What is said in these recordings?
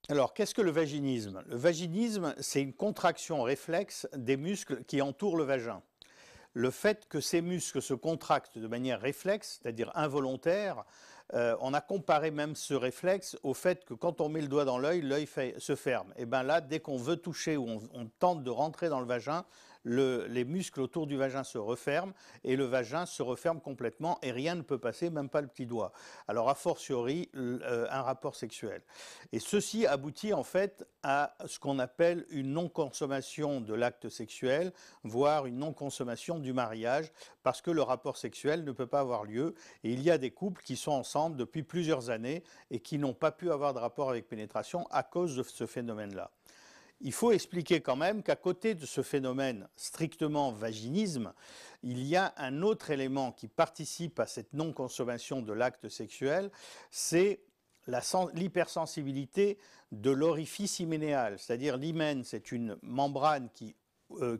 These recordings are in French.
Alors, qu'est-ce que le vaginisme? Le vaginisme, c'est une contraction réflexe des muscles qui entourent le vagin. Le fait que ces muscles se contractent de manière réflexe, c'est-à-dire involontaire, on a comparé même ce réflexe au fait que quand on met le doigt dans l'œil, l'œil se ferme. Et bien là, dès qu'on veut toucher ou on tente de rentrer dans le vagin, les muscles autour du vagin se referment et le vagin se referme complètement et rien ne peut passer, même pas le petit doigt. Alors a fortiori, un rapport sexuel. Et ceci aboutit en fait à ce qu'on appelle une non-consommation de l'acte sexuel, voire une non-consommation du mariage, parce que le rapport sexuel ne peut pas avoir lieu. Et il y a des couples qui sont ensemble depuis plusieurs années et qui n'ont pas pu avoir de rapport avec pénétration à cause de ce phénomène-là. Il faut expliquer quand même qu'à côté de ce phénomène strictement vaginisme, il y a un autre élément qui participe à cette non-consommation de l'acte sexuel, c'est l'hypersensibilité de l'orifice hyménéal. C'est-à-dire l'hymen, c'est une membrane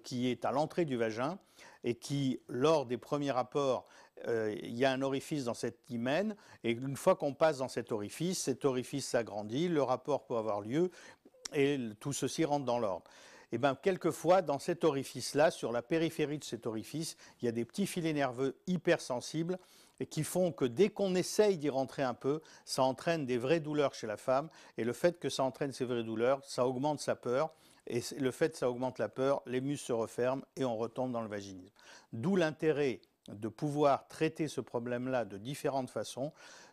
qui est à l'entrée du vagin et qui, lors des premiers rapports, il y a un orifice dans cet hymen et une fois qu'on passe dans cet orifice s'agrandit, le rapport peut avoir lieu et tout ceci rentre dans l'ordre. Et bien, quelquefois, dans cet orifice-là, sur la périphérie de cet orifice, il y a des petits filets nerveux hypersensibles et qui font que dès qu'on essaye d'y rentrer un peu, ça entraîne des vraies douleurs chez la femme. Et le fait que ça entraîne ces vraies douleurs, ça augmente sa peur. Et le fait que ça augmente la peur, les muscles se referment et on retombe dans le vaginisme. D'où l'intérêt de pouvoir traiter ce problème-là de différentes façons.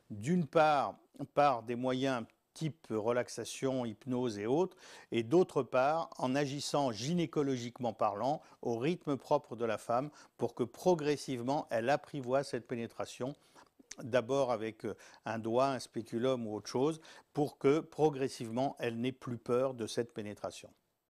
D'une part, par des moyens type relaxation, hypnose et autres, et d'autre part en agissant gynécologiquement parlant au rythme propre de la femme pour que progressivement elle apprivoise cette pénétration, d'abord avec un doigt, un spéculum ou autre chose, pour que progressivement elle n'ait plus peur de cette pénétration.